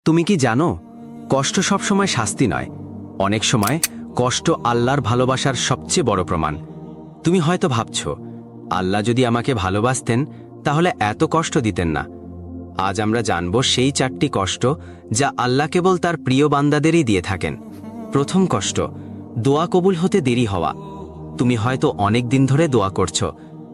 তুমি কি জানো, কষ্ট সবসময় শাস্তি নয়, অনেক সময় কষ্ট আল্লাহর ভালোবাসার সবচেয়ে বড় প্রমাণ। তুমি হয়তো ভাবছ, আল্লাহ যদি আমাকে ভালোবাসতেন তাহলে এত কষ্ট দিতেন না। আজ আমরা জানব সেই 4টি কষ্ট যা আল্লাহ কেবল তার প্রিয় বান্দাদেরই দিয়ে থাকেন। প্রথম কষ্ট, দোয়া কবুল হতে দেরি হওয়া। তুমি হয়তো অনেক দিন ধরে দোয়া করছো,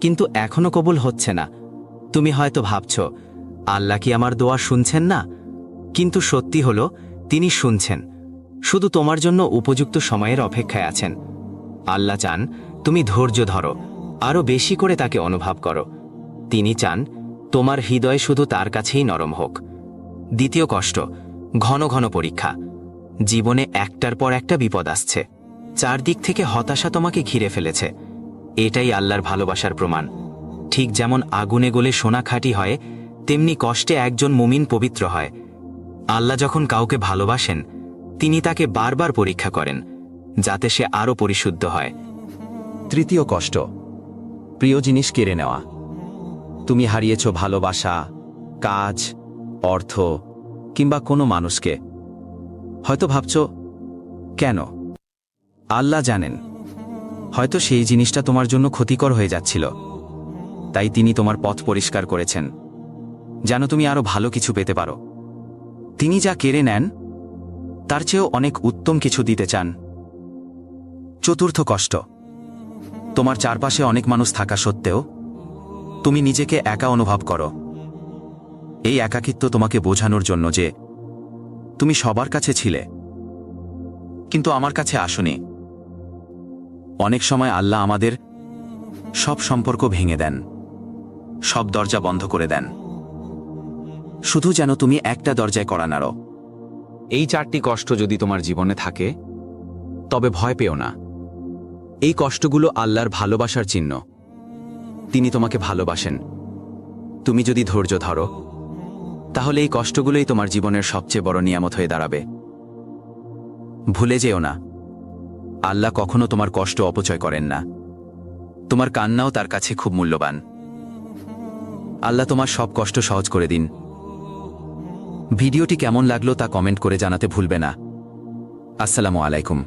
কিন্তু এখনো কবুল হচ্ছে না। তুমি হয়তো ভাবছ, আল্লাহ কি আমার দোয়া শুনছেন না? কিন্তু সত্যি হলো, তিনি শুনছেন, শুধু তোমার জন্য উপযুক্ত সময়ের অপেক্ষায় আছেন। আল্লাহ চান তুমি ধৈর্য ধরো, আরও বেশি করে তাকে অনুভব করো। তিনি চান তোমার হৃদয় শুধু তার কাছেই নরম হোক। দ্বিতীয় কষ্ট, ঘন ঘন পরীক্ষা। জীবনে একটার পর একটা বিপদ আসছে, চারদিক থেকে হতাশা তোমাকে ঘিরে ফেলেছে। এটাই আল্লাহর ভালোবাসার প্রমাণ। ঠিক যেমন আগুনে গলে সোনা খাঁটি হয়, তেমনি কষ্টে একজন মুমিন পবিত্র হয়। আল্লাহ যখন কাউকে ভালোবাসেন, তিনি তাকে বারবার পরীক্ষা করেন, যাতে সে আরও পরিশুদ্ধ হয়। তৃতীয় কষ্ট, প্রিয় জিনিস কেড়ে নেওয়া। তুমি হারিয়েছ ভালোবাসা, কাজ, অর্থ কিংবা কোনো মানুষকে। হয়তো ভাবছ, কেন? আল্লাহ জানেন, হয়তো সেই জিনিসটা তোমার জন্য ক্ষতিকর হয়ে যাচ্ছিল, তাই তিনি তোমার পথ পরিষ্কার করেছেন, যেন তুমি আরও ভালো কিছু পেতে পারো। তিনি যা কেড়ে নেন, তার চেয়েও অনেক উত্তম কিছু দিতে চান। চতুর্থ কষ্ট, তোমার চারপাশে অনেক মানুষ থাকা সত্ত্বেও তুমি নিজেকে একা অনুভব করো। এই একাকিত্ব তোমাকে বোঝানোর জন্য যে তুমি সবার কাছে ছিলে, কিন্তু আমার কাছে আসোনি। অনেক সময় আল্লাহ আমাদের সব সম্পর্ক ভেঙে দেন, সব দরজা বন্ধ করে দেন, শুধু যেন তুমি একটা দরজায় কড়া নাড়ো। এই 4টি কষ্ট যদি তোমার জীবনে থাকে, তবে ভয় পেও না। এই কষ্টগুলো আল্লাহর ভালোবাসার চিহ্ন। তিনি তোমাকে ভালোবাসেন। তুমি যদি ধৈর্য ধরো, তাহলে এই কষ্টগুলোই তোমার জীবনের সবচেয়ে বড় নিয়ামত হয়ে দাঁড়াবে। ভুলে যেও না, আল্লাহ কখনো তোমার কষ্ট অপচয় করেন না। তোমার কান্নাও তার কাছে খুব মূল্যবান। আল্লাহ তোমার সব কষ্ট সহজ করে দিন। ভিডিওটি কেমন লাগলো তা কমেন্ট করে জানাতে ভুলবে না। আসসালামু আলাইকুম।